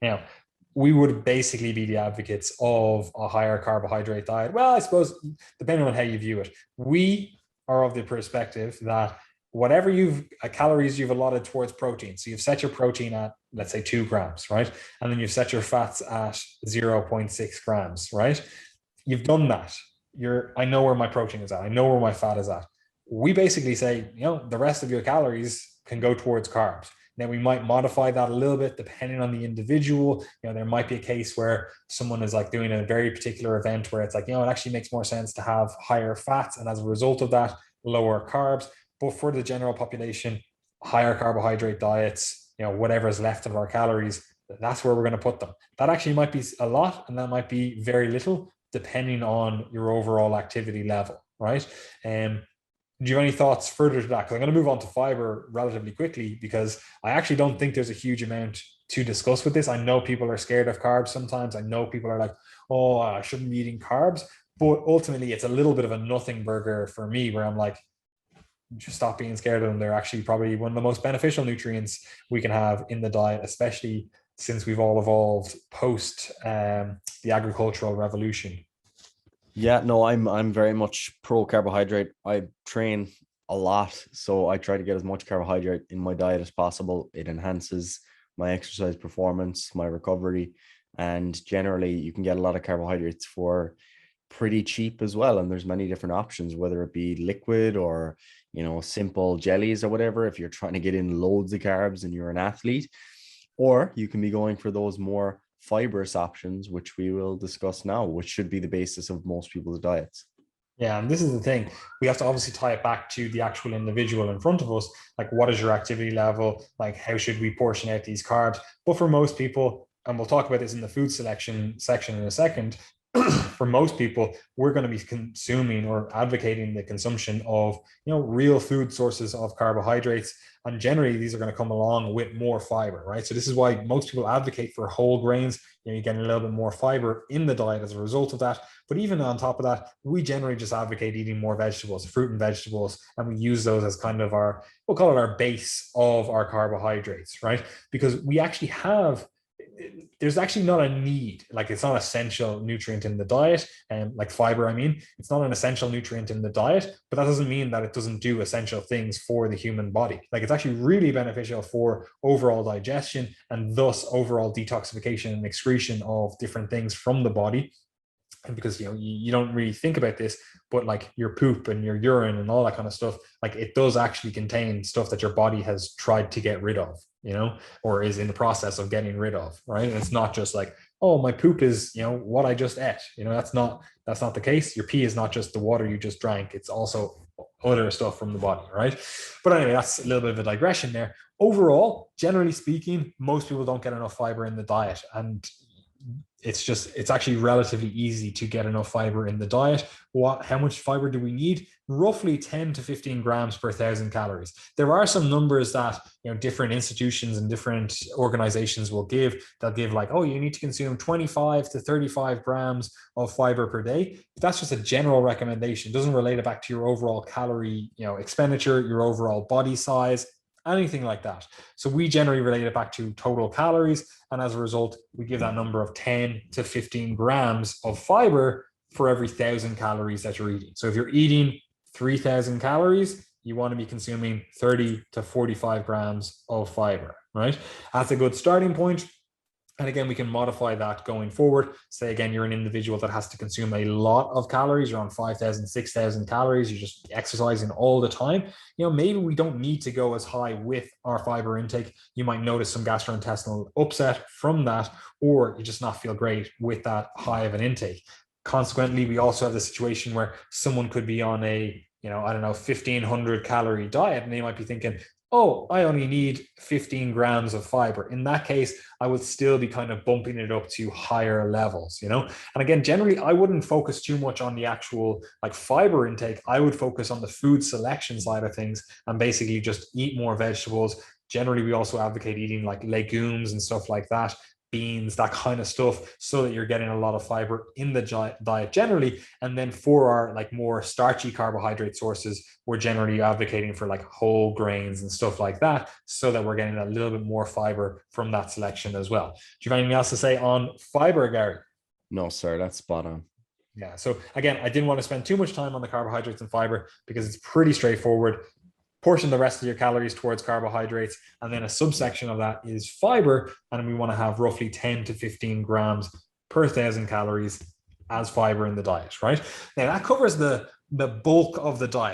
Now, we would basically be the advocates of a higher carbohydrate diet. Well, I suppose depending on how you view it, we are of the perspective that whatever calories you've allotted towards protein. So you've set your protein at, let's say, 2 grams, right? And then you've set your fats at 0.6 grams, right? You've done that. I know where my protein is at. I know where my fat is at. We basically say, the rest of your calories can go towards carbs. Now we might modify that a little bit depending on the individual. There might be a case where someone is like doing a very particular event where it's like, it actually makes more sense to have higher fats, and as a result of that, lower carbs. But for the general population, higher carbohydrate diets, whatever is left of our calories, that's where we're going to put them. That actually might be a lot, and that might be very little, depending on your overall activity level, right? Do you have any thoughts further to that? Because I'm going to move on to fiber relatively quickly, because I actually don't think there's a huge amount to discuss with this. I know people are scared of carbs sometimes. I know people are like, oh, I shouldn't be eating carbs. But ultimately, it's a little bit of a nothing burger for me, where I'm like, just stop being scared of them. They're actually probably one of the most beneficial nutrients we can have in the diet, especially since we've all evolved post the agricultural revolution. Yeah, no, I'm very much pro carbohydrate. I train a lot, so I try to get as much carbohydrate in my diet as possible. It enhances my exercise performance, my recovery, and generally you can get a lot of carbohydrates for pretty cheap as well. And there's many different options, whether it be liquid or, simple jellies or whatever, if you're trying to get in loads of carbs and you're an athlete, or you can be going for those more fibrous options, which we will discuss now, which should be the basis of most people's diets. Yeah, and this is the thing. We have to obviously tie it back to the actual individual in front of us. Like, what is your activity level? Like, how should we portion out these carbs? But for most people, and we'll talk about this in the food selection section in a second, for most people, we're going to be consuming or advocating the consumption of, real food sources of carbohydrates. And generally, these are going to come along with more fiber, right? So this is why most people advocate for whole grains. You're getting a little bit more fiber in the diet as a result of that. But even on top of that, we generally just advocate eating more vegetables, fruit and vegetables, and we use those as kind of we'll call it our base of our carbohydrates, right? Because we actually there's actually not a need, like it's not an essential nutrient in the diet, and like fiber, it's not an essential nutrient in the diet, but that doesn't mean that it doesn't do essential things for the human body. Like, it's actually really beneficial for overall digestion, and thus overall detoxification and excretion of different things from the body. And because you don't really think about this, but like your poop and your urine and all that kind of stuff, like it does actually contain stuff that your body has tried to get rid of, or is in the process of getting rid of, right? And it's not just like, oh, my poop is what I just ate. That's not the case. Your pee is not just the water you just drank. It's also other stuff from the body, right? But anyway, that's a little bit of a digression there. Overall, generally speaking, most people don't get enough fiber in the diet, and it's actually relatively easy to get enough fiber in the diet. How much fiber do we need? Roughly 10 to 15 grams per 1,000 calories. There are some numbers that different institutions and different organizations will give, that give like, oh, you need to consume 25 to 35 grams of fiber per day. But that's just a general recommendation. It doesn't relate it back to your overall calorie expenditure, your overall body size, anything like that. So we generally relate it back to total calories. And as a result, we give that number of 10 to 15 grams of fiber for every 1,000 calories that you're eating. So if you're eating 3,000 calories, you want to be consuming 30 to 45 grams of fiber, right? That's a good starting point. And again, we can modify that going forward. Say again, you're an individual that has to consume a lot of calories. You're on 5,000, 6,000 calories. You're just exercising all the time. Maybe we don't need to go as high with our fiber intake. You might notice some gastrointestinal upset from that, or you just not feel great with that high of an intake. Consequently, we also have the situation where someone could be on a, 1,500 calorie diet, and they might be thinking, oh, I only need 15 grams of fiber. In that case, I would still be kind of bumping it up to higher levels, And again, generally, I wouldn't focus too much on the actual like fiber intake. I would focus on the food selection side of things and basically just eat more vegetables. Generally, we also advocate eating like legumes and stuff like that. beans, that kind of stuff, so that you're getting a lot of fiber in the diet generally. And then for our like more starchy carbohydrate sources, we're generally advocating for like whole grains and stuff like that, so that we're getting a little bit more fiber from that selection as well. Do you have anything else to say on fiber, Gary? No, sir, that's spot on. Yeah. So again, I didn't want to spend too much time on the carbohydrates and fiber because it's pretty straightforward. Portion the rest of your calories towards carbohydrates, and then a subsection of that is fiber, and we want to have roughly 10 to 15 grams per 1,000 calories as fiber in the diet, right? Now that covers the bulk of the diet.